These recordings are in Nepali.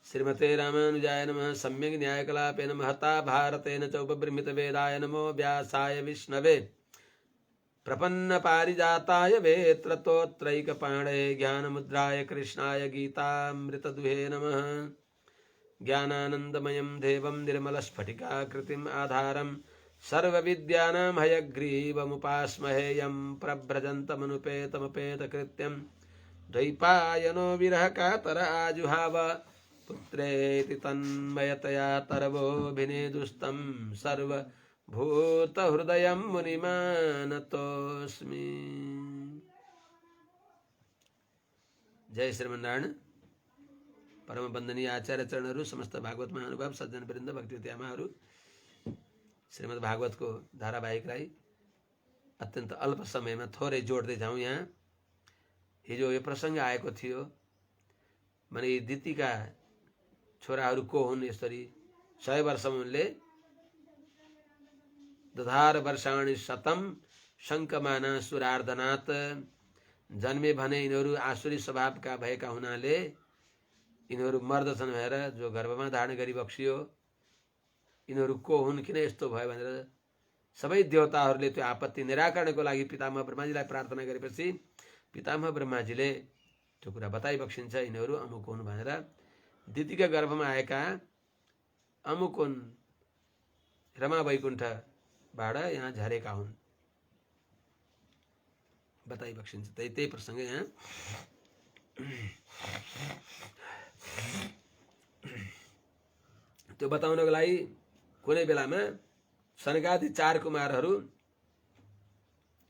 श्रीमते रामानुजाय नमः। सम्यक् न्यायकलापेन महता भारतेन च उपबृंहित वेदाय नमो व्यासाय विष्णवे प्रपन्न पारिजाताय वेत्रतोत्रैकपाणये ज्ञानमुद्राय कृष्णाय गीतामृतदुहे नमः। ज्ञानानन्दमयं देवं निर्मलस्फटिकाकृतिम् आधारं सर्वविद्यानां हयग्रीवमुपास्महे यं प्रव्रजन्तमनुपेतमपेतकृत्यं द्वैपायनो विरहकातर आजुहाव पुत्रेति तन्मयतया तरवोऽभिनेदुस्तं सर्वभूतहृदयं मुनिमानतोऽस्मि। जय श्रीमन्नारायण। परम वंदनीय आचार्य चरणहरू, समस्त भागवत महानुभाव, सज्जन वृन्द, भक्तिवती आमाहरू, श्रीमद् भागवतको धारावाहिकलाई अत्यन्त अल्प समयमा थोरै जोड्दै जाउँ। यहाँ हिजो यो प्रसङ्ग आएको थियो, भने यी दितिका छोराहरू को हुन्? यसरी 100 वर्षमा उनले दधार वर्षाणि शतम शङ्कमाना सुरार्धनाथ जन्मे भने यिनीहरू आसुरी स्वभावका भएका हुनाले यिनीहरू मर्दछन् भनेर जो गर्भमा धारण गरी बक्सियो, यिनीहरू को हुन्, किन यस्तो भयो भनेर सबै देवताहरूले त्यो आपत्ति निराकरणको लागि पितामह ब्रह्माजीलाई प्रार्थना गरेपछि पितामह ब्रह्माजीले त्यो कुरा बताइ बक्सिन्छ। यिनीहरू अमुक हुन् भनेर दितिका गर्भमा आएका अमुक हुन्, रमा वैकुण्ठबाट यहाँ झरेका हुन् बताइ बक्सिन्छ। त्यही प्रसङ्ग यहाँ त्यो बताउनको लागि कुनै बेलामा सनकादि 4 कुमारहरू,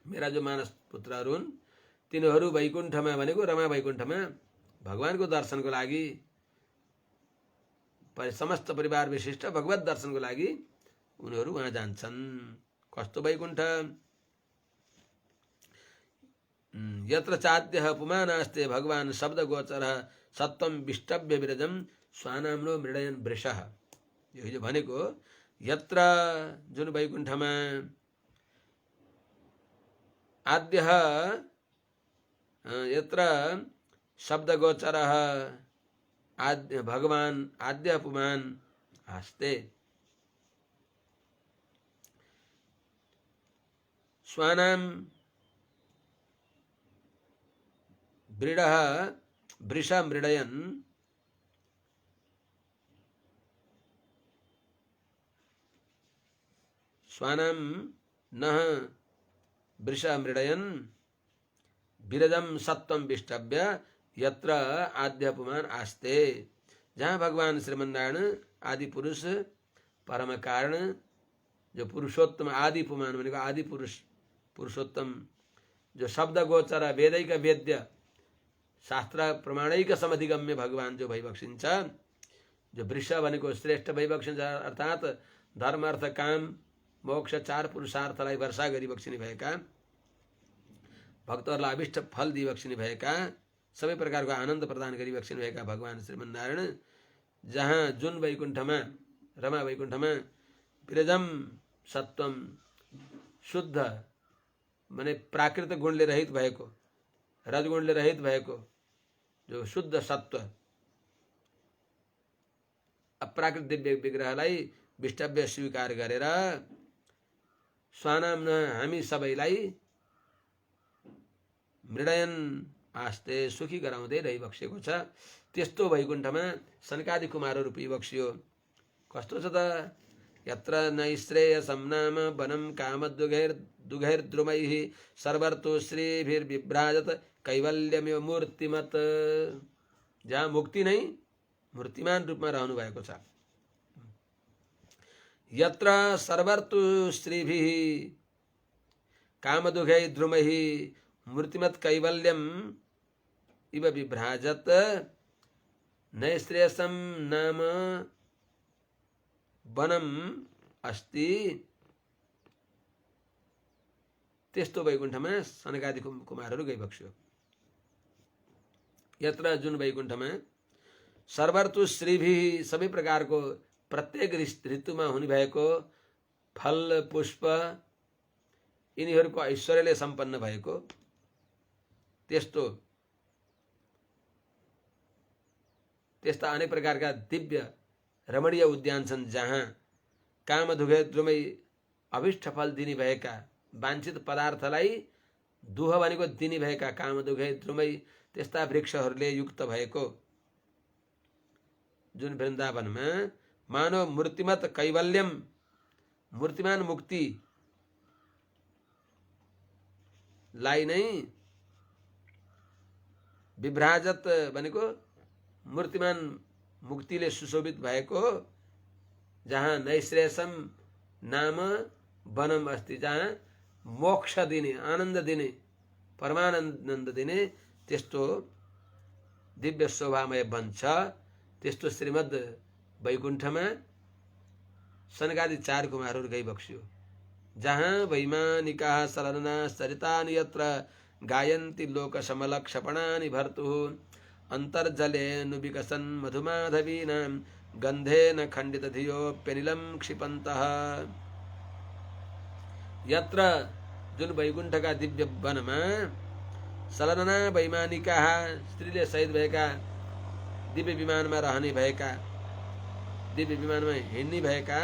मेरा जो मानस पुत्रहरू हुन्, तिनीहरू वैकुण्ठमा भनेको रमा वैकुण्ठमा भगवानको दर्शनको लागि, समस्त परिवार विशिष्ट भगवत दर्शनको लागि उनीहरू वहाँ जान्छन्। कस्तो वैकुण्ठ? यत्र चाद्यः पुमानास्ते भगवान् शब्दगोचरः सत्वं विष्टभ्य विरजं स्वानाम्नो मृडयन् वृषः। यो हिजो भनेको यत्र जुन वैकुण्ठमा आद्यः यत्र शब्दगोचरः आद्य भगवान् आद्य पुमान् आस्ते स्वानां वृडः वृषा मृडयन् स्वानां नः वृषा मृडयन् विरजं सत्वं विष्टभ्य यत्र आद्य पुमान आस्ते। जहाँ भगवान श्रीमन्नारायण आदि पुरुष परम कारण, जो पुरुषोत्तम आदि पुमान भनेको आदि पुरुष पुरुषोत्तम, जो शब्द गोचर वेदैक वेद्य शास्त्र प्रमाणैक समधिगम्य भगवान जो भइबक्सिन्छ, जो वृष भनेको श्रेष्ठ भइबक्सिन्छ, अर्थात् धर्म अर्थ काम मोक्ष 4 पुरुषार्थलाई वर्षा गरी बक्सिने भएका, भक्तहरूलाई अभिष्ट फल दिइबक्सिने भएका, सबै प्रकारको आनन्द प्रदान गरी बक्सिने भएका भगवान श्रीमन्नारायण जहाँ जुन वैकुण्ठमा रमा वैकुण्ठमा विरजम सत्वम शुद्ध माने प्राकृत गुणले रहित भएको, रजगुणले रहित भएको जो शुद्ध सत्व अप्राकृत दिव्य विग्रहलाई विष्टव्य स्वीकार गरेर स्वानाम्न हामी सबैलाई मृडयन आस्ते सुखी गराउँदै रहिबक्सेको छ। त्यस्तो वैकुण्ठमा सनकादि कुमारहरू पिबक्सियो। कस्तो छ त? यत्र नैश्रेयसं नाम वनं कामदुघैर्द्रुमैः सर्वर्तु श्रीभिर्विभ्राजत कैवल्यमेव मूर्तिमत। जहाँ मुक्ति नै मूर्तिमान रूपमा रहनु भएको छ। यत्र सर्वर्तु श्रीभिः कामदुघैर्द्रुमैः मूर्तिमत कैवल्यम इव विभ्राजत नैश्रेयसं नाम वनम अस्ति। त्यस्तो वैकुण्ठमा सनकादि कुमारहरू गइबक्स्यो। यत्र जुन वैकुण्ठमा सर्वर्तु श्रीभिः सबै प्रकारको प्रत्येक ऋतुमा हुने भएको फल पुष्प यिनीहरूको ऐश्वर्यले सम्पन्न भएको त्यस्तो त्यस्ता अनेक प्रकारका दिव्य रमणीय उद्यान छन् जहाँ कामधुगे द्रुमै अभिष्ट फल दिने भएका वाञ्छित पदार्थलाई दुह भनेको दिने भएका कामधुगे द्रुमै त्यस्ता वृक्षहरूले युक्त भएको जुन वृन्दावनमा मानव मूर्तिमत कैवल्यम मूर्तिमान मुक्ति लाई नै विभ्राजत भनेको मूर्तिमान मुक्तिले सुशोभित भएको जहाँ नैश्रेयसम नाम वनम अस्ति, जहाँ मोक्ष दिने आनन्द दिने परमानन्द दिने त्यस्तो दिव्य शोभामय वन छ। त्यस्तो श्रीमद् वैकुण्ठमा सनकादि 4 कुमारहरू गई बक्सियो, जहाँ वैमानिका सरलना सरितानि यत्र गायन्ति लोक समलक्षपणानि भर्तुः अन्तर्जलेनु विकसन् मधुमाधवीनां गन्धेन खण्डितधियोऽप्यनिलं क्षिपन्तः। यत्र जुन वैकुण्ठका दिव्य वनमा सललना वैमानिका स्त्रीले सहित भएका दिव्य विमानमा रहने भएका दिव्य विमानमा हिँड्ने भएका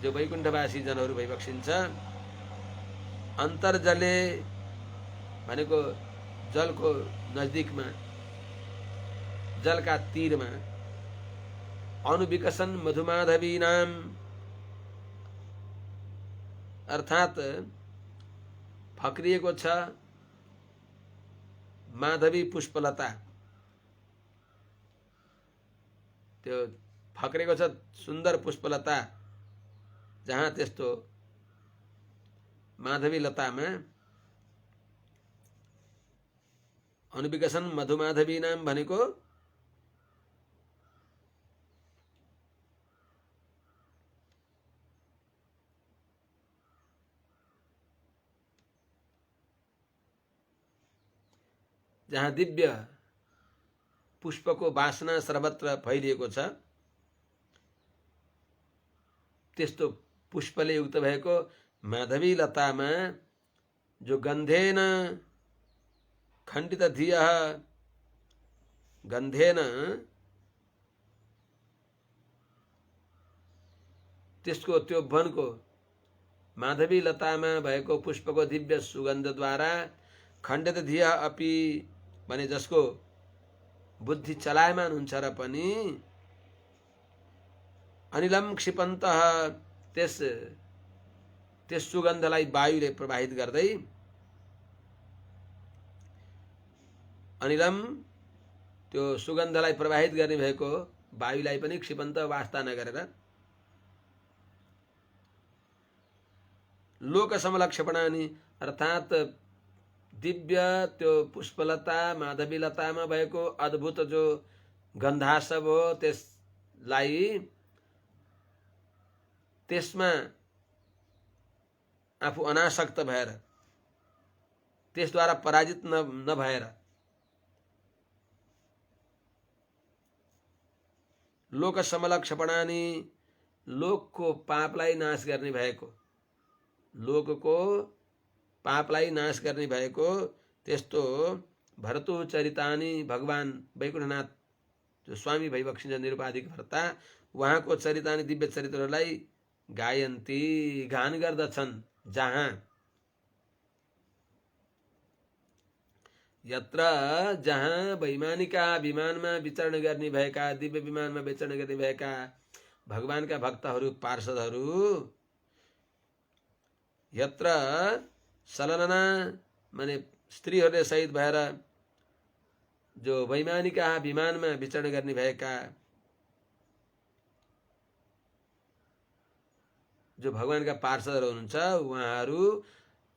जो वैकुण्ठवासी जनहरू भइबक्सिन्छ। अन्तर्जले भनेको जलको नजदिकमा जलका तीरमा अनुविकसन मधुमाधवी नाम अर्थात फक्रिएको छ माधवी पुष्पलता, त्यो फक्रेको छ सुन्दर पुष्पलता, जहाँ त्यस्तो माधवी लतामा अनुविकसन मधुमाधवी नाम भनेको जहाँ दिव्य पुष्पको वासना सर्वत्र फैलिएको छ, त्यस्तो पुष्पले युक्त भएको माधवी लतामा जो गन्धेन खण्डित धियः गन्धेन त्यसको त्यो वनको माधवी लतामा भएको पुष्पको दिव्य सुगन्धद्वारा खण्डित धियः अपि भने जसको बुद्धि चलायमान हुन्छ र पनि अनिलम क्षिपन्तः त्यस सुगन्धलाई वायुले प्रवाहित गर्दै अनिलम त्यो सुगन्धलाई प्रवाहित गर्ने भएको वायुलाई पनि क्षिपन्त वास्ता नगरेर लोक समलक्षपणानि अर्थात दिव्य त्यो पुष्पलता माधवी लतामा भएको अद्भुत जो गन्धासव हो त्यसलाई त्यसमा आफू अनासक्त भएर त्यसद्वारा पराजित नभएर लोक समलक्षपणानि लोकको पापलाई नाश गर्ने भएको लोकको पापलाई नाश गर्ने भएको त्यस्तो भरतु चरितानि भगवान वैकुण्ठनाथ जो स्वामी भइबक्सिन्छ निरुपाधिक भर्ता उहाँको चरितानि दिव्य चरित्रहरूलाई गायन्ती गान गर्दछन्। जहाँ यत्र जहाँ वैमानिका विमानमा विचरण गर्ने भएका दिव्य विमानमा विचरण गर्ने भएका भगवानका भक्तहरू पार्षदहरू यत्र सललना माने स्त्रीहरूले सहित भएर जो वैमानिका विमानमा विचरण गर्ने भएका जो भगवानका पार्षदहरू हुनुहुन्छ उहाँहरू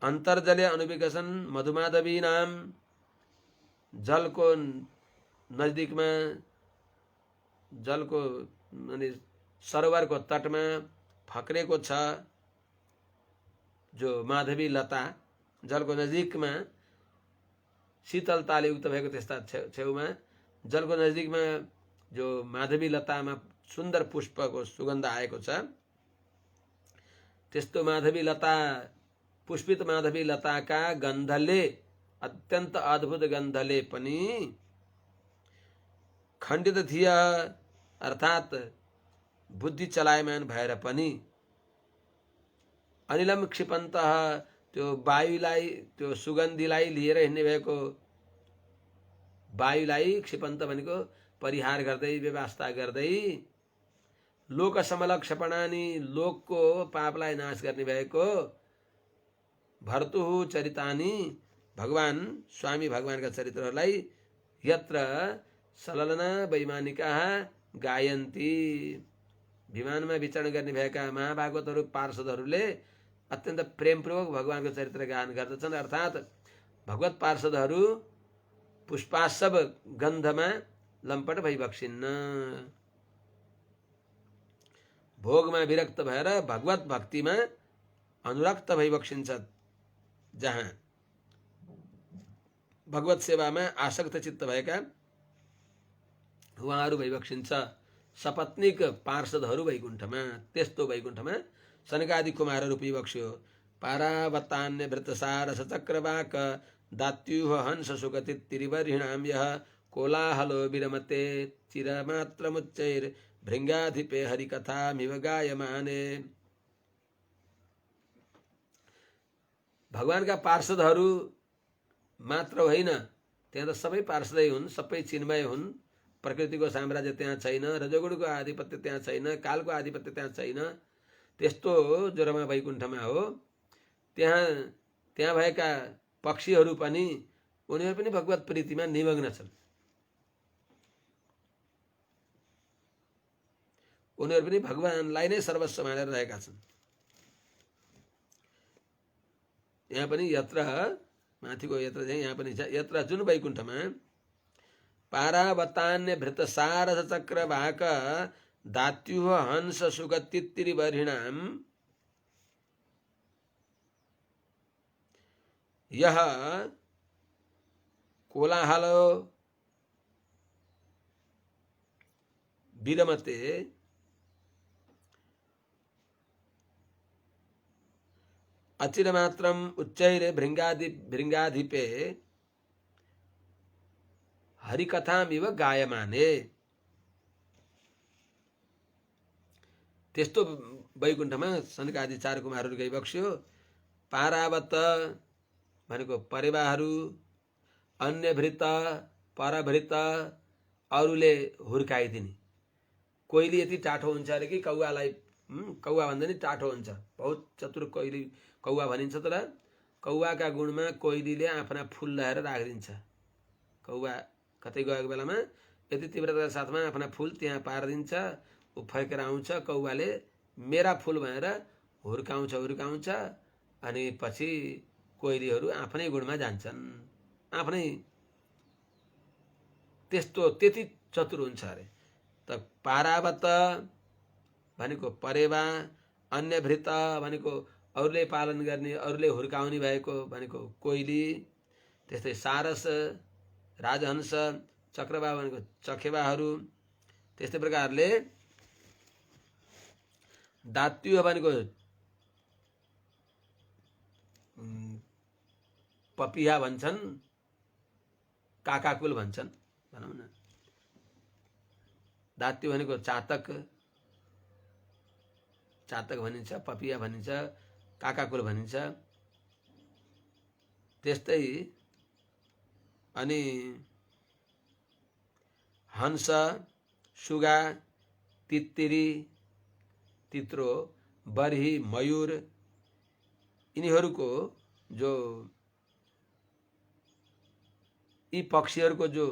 अन्तर्जले अनुविकसन मधुमाधवी नाम जलको नजदिकमा जलको माने सरोवरको तटमा फक्रेको छ जो माधवी लता जलको नजिकमा शीतलताले युक्त भएको त्यस्ता छेउमा जलको नजिकमा जो माधवी लतामा सुन्दर पुष्पको सुगन्ध आएको छ त्यस्तो माधवी लता पुष्पित माधवी लताका गन्धले अत्यन्त अद्भुत गन्धले पनि खण्डित थिय अर्थात् बुद्धि चलायमान भएर पनि अनिलम क्षिपन्तः त्यो वायुलाई त्यो सुगन्धीलाई लिएर हिँड्ने भएको वायुलाई क्षिपन्त भनेको परिहार गर्दै व्यवस्था गर्दै लोक समलक्षपणानि लोकको पापलाई नाश गर्ने भएको भर्तुः चरितानि भगवान स्वामी भगवानका चरित्रहरूलाई यत्र सललना वैमानिकाः गायन्ती विमानमा विचरण गर्ने भएका महाभागवतहरू पार्षदहरूले अत्यन्त प्रेमपूर्वक भगवानको चरित्र गायन गर्दछन्। अर्थात् भगवत पार्षदहरू पुष्पाशव गन्धमा लम्पट भइबक्सिन्न, भोगमा विरक्त भएर भगवत भक्तिमा अनुरक्त भइबक्सिन्छ। जहाँ भगवत सेवामा आसक्त चित्त भएका उहाँहरू भइबक्सिन्छ सपत्नीक पार्षदहरू वैकुण्ठमा। त्यस्तो वैकुण्ठमा सनकादि कुमारहरू पिबक्स्यो। पारावतान्य भृतसार सचक्रवाक दात्युह हंस सुगतिरिवर्हिणां यः कोलाहलो विरमते चिरमात्रमुच्चैर भृङ्गाधिपे हरिकथामिव गायमाने। भगवानका पार्षदहरू मात्र होइन, त्यहाँ त सबै पार्षदै हुन्, सबै चिन्मय हुन्। प्रकृतिको साम्राज्य त्यहाँ छैन, रजोगुणको आधिपत्य त्यहाँ छैन, कालको आधिपत्य त्यहाँ छैन। त्यस्तो ज्वरमा वैकुण्ठमा हो। त्यहाँ भएका पक्षीहरू पनि उनीहरू पनि भगवत प्रीतिमा निमग्न छन्। उनीहरू पनि भगवानलाई नै सर्वस्व मानेर रहेका छन्। यहाँ पनि यत्र माथिको यत्र चाहिँ यहाँ पनि छ। यत्र जुन वैकुण्ठमा पारावतान्य भृतसारथ चक्रवाक दात्युह हंस सुगतिरिवर्हिणां यः कोलाहलो विरमते अचिरमात्रम उच्चैरे भृङ्गाधिपे हरिकथामिव गायमाने। त्यस्तो वैकुण्ठमा सनकादि चार कुमारहरू गइबक्स्यो। पारावत भनेको परेवाहरू, अन्यभृत परभृत अरूले हुर्काइदिने। कोइली यति टाठो हुन्छ अरे कि कौवालाई कौवा भन्दा नि टाठो हुन्छ। बहुत चतुर कोइली कौवा भनिन्छ। तर कौवाका गुणमा कोइलीले आफ्ना फुल ल्याएर राखिदिन्छ। कौवा कतै गएको बेलामा यति तीव्रताका साथमा आफ्ना फुल त्यहाँ पारिदिन्छ। ऊ फर्केर आउँछ, कौवाले मेरा फुल भनेर हुर्काउँछ। अनि पछि कोइलीहरू आफ्नै गुणमा जान्छन्। आफ्नै त्यति चतुर हुन्छ अरे। त पारावत भनेको परेवा, अन्यभृत भनेको अरूले पालन गर्ने, अरूले हुर्काउने भएको भनेको कोइली, त्यस्तै सारस, राजहंस, चक्रवाह भनेको चखेवाहरू। त्यस्तै प्रकारले दात्युह भनेको पपिहा भन्छन्, काकाकुल भन्छन् भनौँ न। दात्यु भनेको चातक भनिन्छ, पपिया भनिन्छ, काकाकुल भनिन्छ। त्यस्तै अनि हंस, सुगा, तित्तिरी, तित्रो, बर्ही, मयूर, यिनीहरूको जो यी पक्षीहरूको जो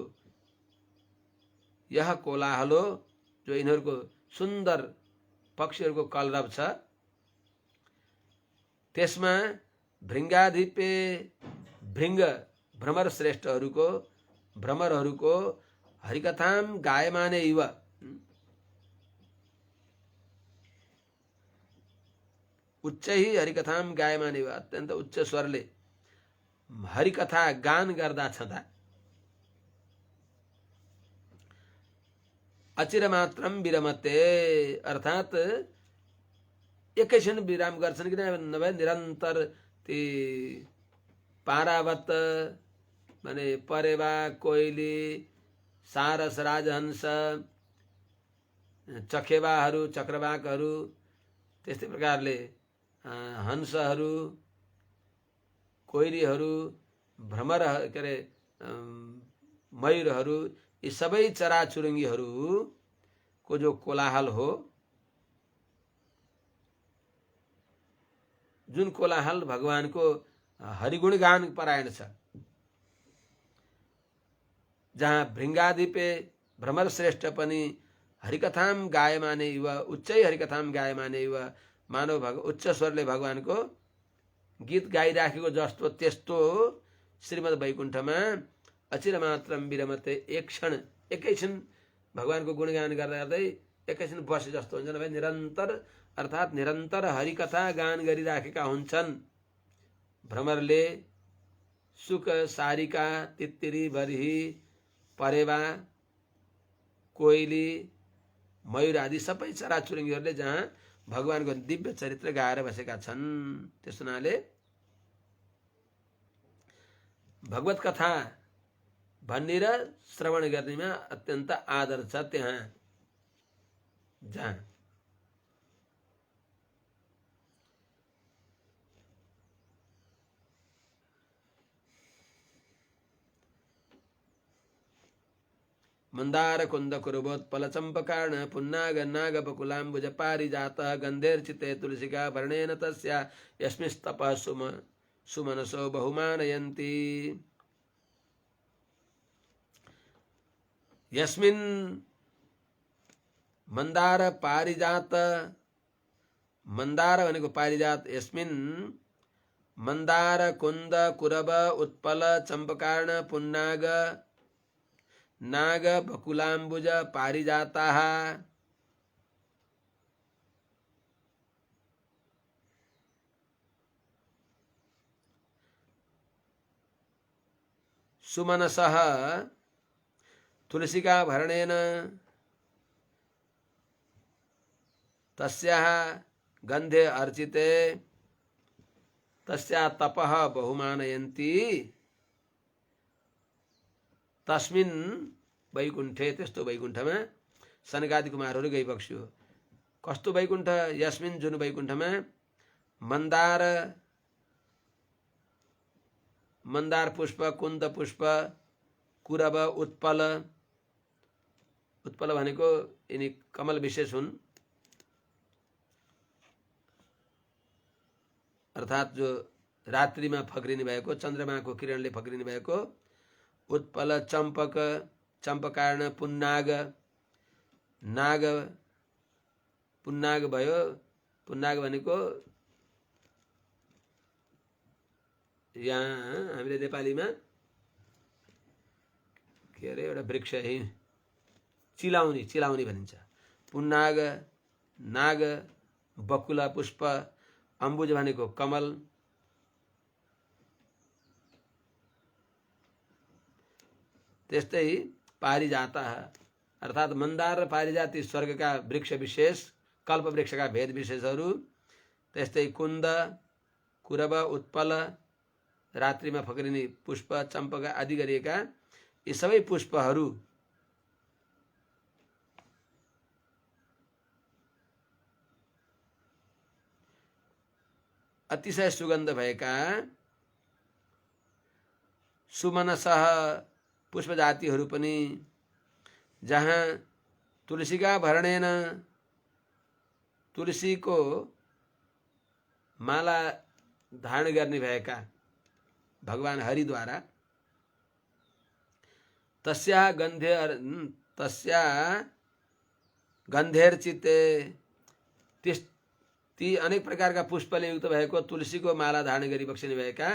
यह कोलाहलो, जो यिनीहरूको सुन्दर पक्षीहरूको कलरव छ, त्यसमा भृङ्गाधिपे भ्रमर श्रेष्ठहरूको भ्रमरहरूको हरिकथाम गायमाने इव उच्चै हरिकथाम गायमाने इव अत्यन्त उच्च स्वरले हरिकथा गान गर्दा छँदा अचिरमात्रम विरमते अर्थात् एकैछिन विराम गर्छन् कि नभए निरन्तर ती पारावत माने परेवा, कोइली, सारस राजहंस चखेवाहरू चक्रवाकहरू त्यस्तै प्रकारले हंसहरू कोइलीहरू भ्रमर के अरे मयूरहरू यी सबै चराचुरुङ्गीहरूको जो कोलाहल हो, जुन कोलाहल भगवानको हरिगुण गान परायण छ, जहाँ भृङ्गाधिपे भ्रमर श्रेष्ठ पनि हरिकथाम गायमाने युवा उच्चै हरिकथाम गायमाने युवा मानव उच्च स्वरले भगवानको गीत गाइराखेको जस्तो त्यस्तो श्रीमद् वैकुण्ठमा अचिर मात्रम विरमते एक क्षण एकैछिन भगवानको गुणगान गर्दा गर्दै एकैछिन बसे जस्तो हुन्छ न भाइ। निरन्तर अर्थात् निरन्तर हरिकथा गान गरिराखेका हुन्छन् भ्रमरले। सुक सारिका तित्तिरी बर्ही परेवा कोइली मयूर आदि सबै चराचुरुङ्गीहरूले जहाँ भगवानको दिव्य चरित्र गाएर बसेका छन्। त्यस हुनाले भगवत कथा भन्ने र श्रवण गर्नेमा अत्यन्त आदर छ त्यहाँ जहाँ मंदार कुंद कुरुबोत्पल चंपकार्ण पुन्नाग नाग बकुलाम्बुज पारिजातः गंधेर्चिते तुलसिका वर्णेन तस्या यस्मिस्तपः सुमनसो बहुमानयन्ति। यस्मिन् मंदार पारिजात, मंदार भनेको पारिजात, यस्मिन् मंदार कुंद कुरब उत्पल चंपकार्ण पुन्नाग नाग बकुलाम्बुज पारिजाताः सुमनसः तुलसिका भरणेन तस्याः गंधे अर्चिते तस्या तपः बहुमानयन्ति। तस्मिन् वैकुण्ठे, त्यस्तो वैकुण्ठमा सनकादि कुमारहरू गइबक्स्यो। कस्तो वैकुण्ठ? यस्मिन् जुन वैकुण्ठमा मंदार मंदार पुष्प, कुन्द पुष्प, कुरब, उत्पल, उत्पल भनेको यिनी कमल विशेष हुन्, अर्थात् जो रात्रिमा फक्रिने भएको, चन्द्रमाको किरणले फक्रिने भएको उत्पल, चम्पक, चम्पकार्ण, पुन्नाग, नाग, पुन्नाग भयो। पुन्नाग भनेको यहाँ हामीले नेपालीमा के अरे एउटा वृक्ष है, चिलाउनी, चिलाउनी भनिन्छ। पुन्नाग, नाग, बकुला पुष्प, अम्बुज भनेको कमल, त्यस्तै पारिजातः अर्थात् मंदार र पारिजात स्वर्गका वृक्ष विशेष, कल्प वृक्षका भेद विशेषहरू। त्यस्तै कुन्द, कुरब, उत्पल, रात्रिमा फक्रिने पुष्प, चम्पक आदि गरिएका यी सबै पुष्पहरू अतिशय सुगन्ध भएका सुमनसः पुष्प जातिहरू पनि, जहाँ तुलसीका भरणेन तुलसीको माला धारण गर्ने भएका भगवान हरिद्वारा, तस्या गन्धेर्चिते, ती अनेक प्रकारका पुष्पले युक्त भएको तुलसीको माला धारण गरी बक्सिने भएका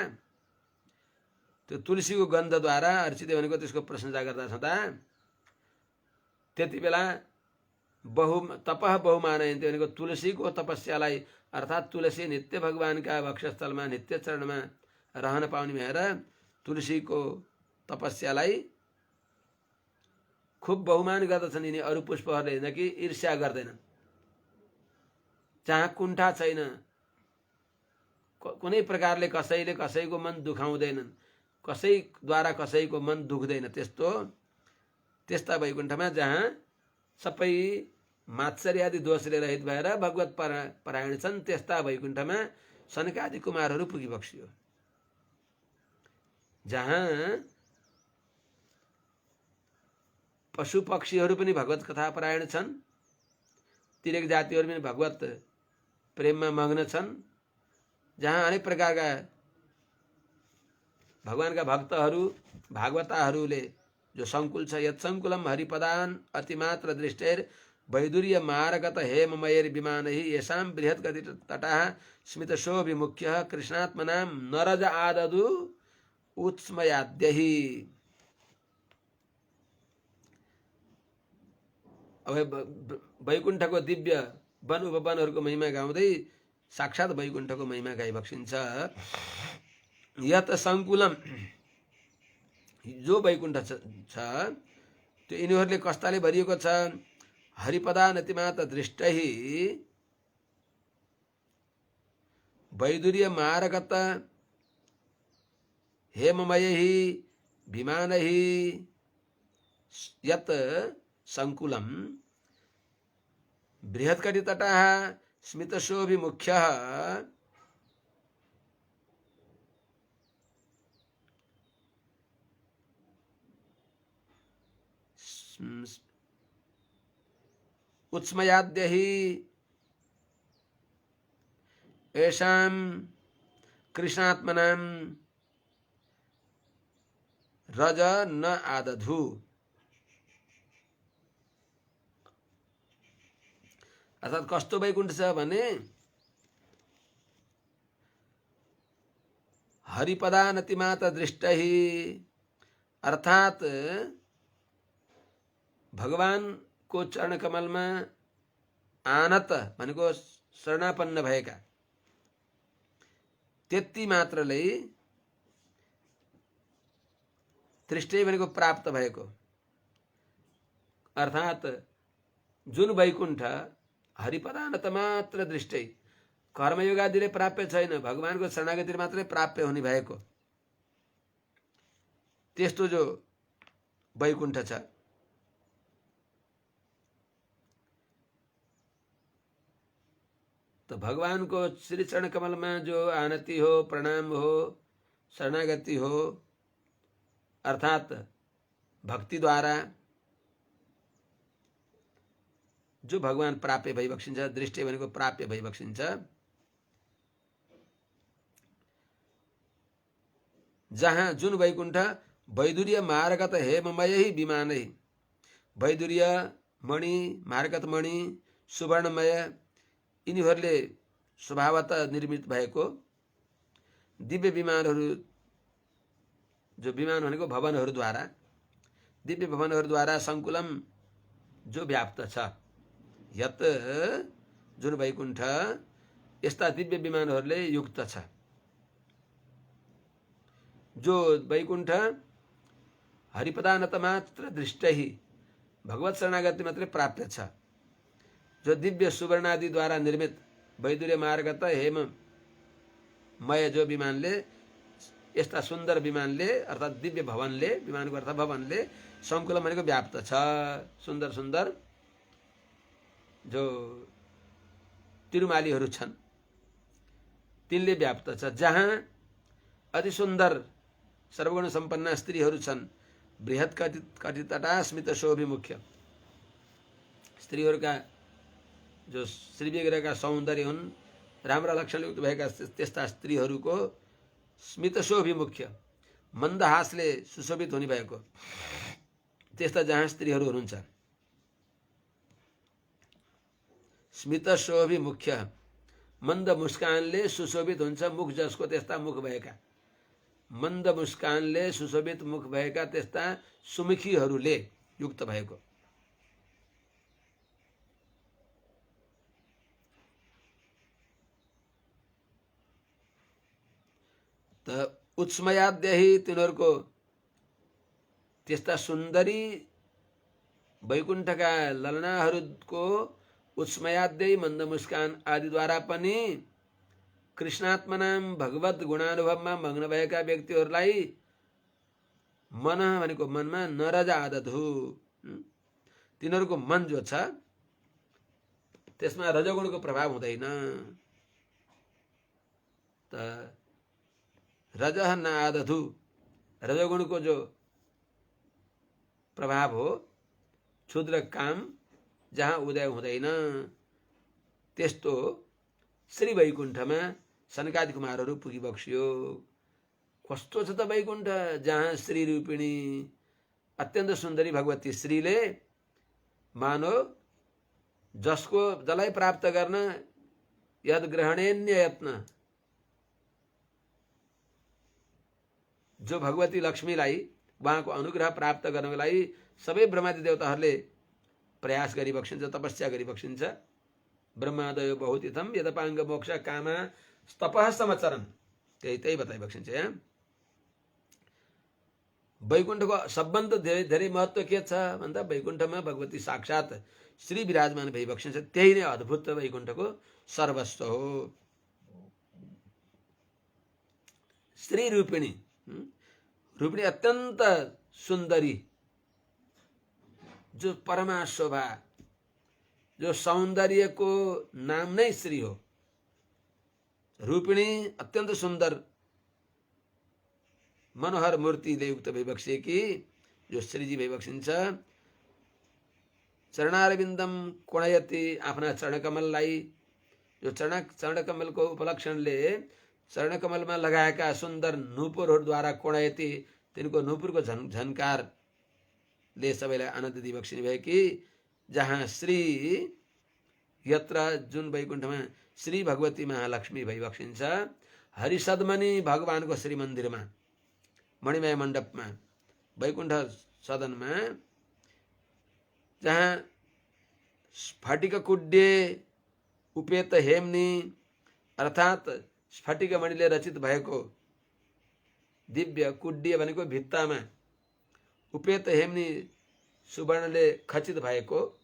त्यो तुलसीको गन्धद्वारा अर्चित भनेको त्यसको प्रशंसा गर्दा छँदा त्यति बेला तपः बहुमानयन्ति भनेको तुलसीको तपस्यालाई, अर्थात् तुलसी नित्य भगवानका वक्षस्थलमा नित्य चरणमा रहन पाउने भएर तुलसीको तपस्यालाई खुब बहुमान गर्दछन् यिनी अरू पुष्पहरूले, न कि ईर्ष्या गर्दैनन्। जहाँ कुण्ठा छैन, कुनै प्रकारले कसैले कसैको मन दुखाउँदैनन्, कसैद्वारा कसैको मन दुख्दैन, त्यस्ता वैकुण्ठमा जहाँ सबै मात्सर्य आदि दोषले रहित भएर भगवत परायण छन् त्यस्ता वैकुण्ठमा सनक आदि कुमारहरू पुगिबक्सियो। जहाँ पशु पक्षीहरू पनि भगवत कथा परायण छन्, तिरेक जातिहरू पनि भगवत प्रेममा मग्न छन्, जहाँ अनेक प्रकारका भगवानका भक्तहरू भागवताहरूले जो सङ्कुल छ, यत सङ्कुलम हरिपदान अतिमात्र दृष्टेर वैदुर्य मारगत हेममयैर विमानैः येषां बृहत् गति तटाः स्मितशोभिमुख्यः कृष्णात्मनां नरज आददु उत्स्मयाद्यैः। अब वैकुण्ठको दिव्य वन उपवनहरूको महिमा गाउँदै साक्षात् वैकुण्ठको महिमा गाइबक्सिन्छ। यत सङ्कुलम जो वैकुण्ठ छ त्यो यिनीहरूले कस्ताले भरिएको छ? हरिपदानतिमात्र दृष्टै वैदुर्य मारगत हेममयैः विमानैः यत सङ्कुलम बृहत्कटितटः स्मितशोभिमुख्यः उत्स्मयाद्यैः येषां कृष्णात्मनां रज न आदधु। अर्थात् कस्तो वैकुण्ठ छ भने हरिपदानतिमात्र दृष्टै अर्थात् भगवानको चरण कमलमा आनत भनेको शरणापन्न भएका त्यति मात्रले दृष्टि भनेको प्राप्त भएको, अर्थात् जुन वैकुण्ठ हरिपदानत मात्र दृष्टि कर्मयोगादिले प्राप्य छैन, भगवानको शरणागतिले मात्रै प्राप्य हुने भएको त्यस्तो जो वैकुण्ठ छ तो भगवान को श्री चरण कमल में जो आनति हो, प्रणाम हो, शरणागति हो, अर्थात भक्ति द्वारा जो भगवान प्राप्य भइबक्सिन्छ, दृष्टि भनेको प्राप्य भइबक्सिन्छ। जहाँ जुन वैकुण्ठ वैदुर्य मार्गत हेममय विमानै, वैदुर्य मणि, मार्गत मणि, सुवर्णमय यिनीहरूले स्वभावतः निर्मित भएको दिव्य विमानहरू, जो विमान भनेको भवनहरूद्वारा, दिव्य भवनहरूद्वारा सङ्कुलम जो व्याप्त छ, यत जुन वैकुण्ठ यस्ता दिव्य विमानहरूले युक्त छ। जो वैकुण्ठ हरिपदानत मात्र दृष्टै भगवत शरणागति मात्रै प्राप्य छ, जो दिव्य सुवर्णादि द्वारा निर्मित वैदुर्य मार्गत हेम मय जो विमानले, यस्ता सुन्दर विमानले अर्थात् दिव्य भवनले, विमानको अर्थ भवनले सङ्कुलम भनेको व्याप्त छ। सुन्दर सुन्दर जो तिरुमालीहरू छन् तिनले व्याप्त छ। जहाँ अति सुन्दर सर्वगुण सम्पन्न स्त्रीहरू छन्, बृहत् कटितटा स्मित शोभिमुख्य, स्त्रीहरूका जो श्री विग्रहका सौन्दर्य हुन्, राम्रा लक्षणयुक्त भएका त्यस्ता स्त्रीहरूको स्मित शोभिमुख्य, मन्दहासले सुशोभित हुने भएको त्यस्ता जहाँ स्त्रीहरू हुनुहुन्छ, स्मित शोभिमुख्य, मन्द मुस्कानले सुशोभित हुन्छ मुख जसको, त्यस्ता मुख भएका, मन्द मुस्कानले सुशोभित मुख भएका त्यस्ता सुमुखीहरूले युक्त भएको। त उत्स्मयाद्यहि तिनीहरूको त्यस्ता सुन्दरी वैकुण्ठका ललनाहरूको उत्स्मयाद्यहि मन्द मुस्कान आदिद्वारा पनि कृष्णात्मनाम भगवत गुणानुभवमा मग्न भएका व्यक्तिहरूलाई मन भनेको मनमा नरज आदत हो, तिनीहरूको मन जो छ त्यसमा रजोगुणको प्रभाव हुँदैन। त रजः न आदधु, रजोगुणको जो प्रभाव हो क्षुद्र काम जहाँ उदय हुँदैन त्यस्तो श्री वैकुण्ठमा सनकादि कुमारहरू पुगिबक्सियो। कस्तो छ त वैकुण्ठ, जहाँ श्री रूपिणी अत्यन्त सुन्दरी भगवती श्रीले मानो जसलाई प्राप्त गर्न यद ग्रहणेन्य यत्न, जो भगवती लक्ष्मीलाई उहाँको अनुग्रह प्राप्त गर्नको लागि सबै ब्रह्मादि देवताहरूले प्रयास गरिबक्सिन्छ, तपस्या गरिबक्सिन्छ। ब्रह्मादयो बहुतीर्थम यदपाङ्ग मोक्ष कामा तपः समचरन्, त्यही बताइबक्सिन्छ। यहाँ वैकुण्ठको सबभन्दा धेरै महत्त्व के छ भन्दा वैकुण्ठमा भगवती साक्षात श्री विराजमान भइबक्सिन्छ। त्यही नै अद्भुत वैकुण्ठको सर्वस्व हो। श्री रूपिणी, रूपिणी अत्यन्त सुन्दरी, जो परमा शोभा, जो सौन्दर्यको नाम नै श्री हो। रूपिणी अत्यन्त सुन्दर मनोहर मूर्तिले युक्त भइबक्सिएकी जो श्रीजी भइबक्सिन्छ। चरणारविन्दम कोणयति, आफ्ना चरणकमललाई, जो चरणकमलको उपलक्षणले चरणकमलमा लगाएका सुन्दर नुपुरहरूद्वारा कोणयति, तिनको नुपुरको झन्कारले सबैलाई आनन्द दिइबक्सिने भयो कि जहाँ श्री, यत्र जुन वैकुण्ठमा श्री भगवती महालक्ष्मी भइबक्सिन्छ। हरिसद्मनि भगवानको श्री मन्दिरमा, मणिमय मण्डपमा, वैकुण्ठ सदनमा, जहाँ स्फटिक कुड्य उपेत हेम्नी अर्थात् स्फटिक मणिले रचित भएको दिव्य, कुड्य भनेको भित्तामा, उपेत हेम्नी सुवर्णले खचित भएको,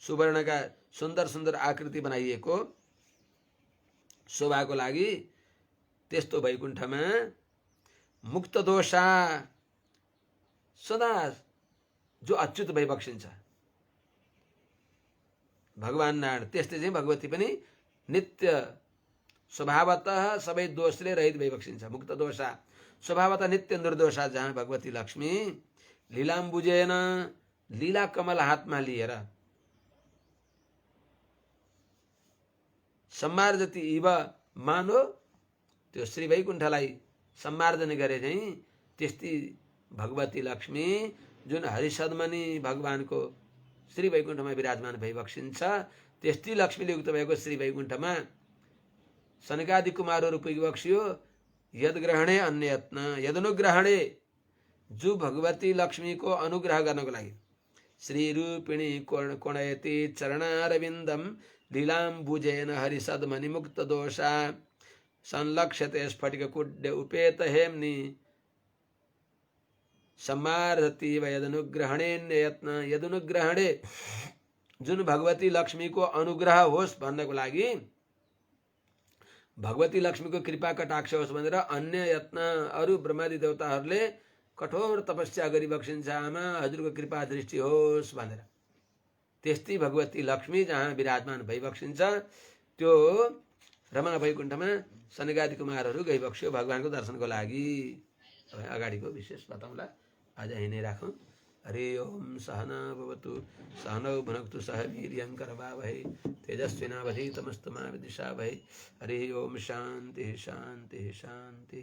सुवर्णका सुन्दर सुन्दर आकृति बनाइएको शोभाको लागि त्यस्तो वैकुण्ठमा मुक्त दोषा सदा जो अच्युत भइबक्सिन्छ भगवान नारायण, त्यस्तै चाहिँ भगवती पनि नित्य स्वभावतः सबै दोषले रहित भइबक्सिन्छ। मुक्त दोषा स्वभावतः नित्य निर्दोषा, जहाँ भगवती लक्ष्मी लीलाम्बुजेन, लीला कमल हातमा लिएर सम्मार्जति इव, मानो त्यो श्री वैकुण्ठलाई सम्मार्जन गरे चाहिँ त्यस्ती भगवती लक्ष्मी जुन हरिसद्मनि भगवानको श्री वैकुण्ठमा विराजमान भइबक्सिन्छ, त्यस्ती लक्ष्मीले युक्त भएको श्री वैकुण्ठमा सनकादि कुमारहरू पुगिबक्सियो। यदग्रहणे अन्य यत्न, यदनुग्रहणे, जो भगवती लक्ष्मीको अनुग्रह गर्नको लागि श्री रूपिणी कोणयति चरणारविन्दम लीलाम्बुजेन हरिसद्मनि मुक्त दोषा संलक्ष्यते स्फटिक कुड्य उपेत हेम्नि सम्मार्जति व यदनुग्रहणे यत्न। यदनुग्रहणे, जुन भगवती लक्ष्मीको अनुग्रह होस् भन्नको लागि, भगवती लक्ष्मीको कृपा कटाक्ष होस् भनेर अन्य यत्न अरू ब्रह्मादि देवताहरूले कठोर तपस्या गरिबक्सिन्छ। आमा हजुरको कृपा दृष्टि होस् भनेर त्यस्तै भगवती लक्ष्मी जहाँ विराजमान भइबक्सिन्छ, त्यो रमा वैकुण्ठमा सनकादि कुमारहरू गइबक्सियो भगवानको दर्शनको लागि। अगाडिको विशेष बताउँला, आज यही नै राखौँ। हरि ओम सहना भवतु सहनौ भुनक्तु सह वीर्यं करवावहै तेजस्विनावधीतमस्तु मा विद्विषावहै। हरि ओम शान्ति शान्ति शान्ति।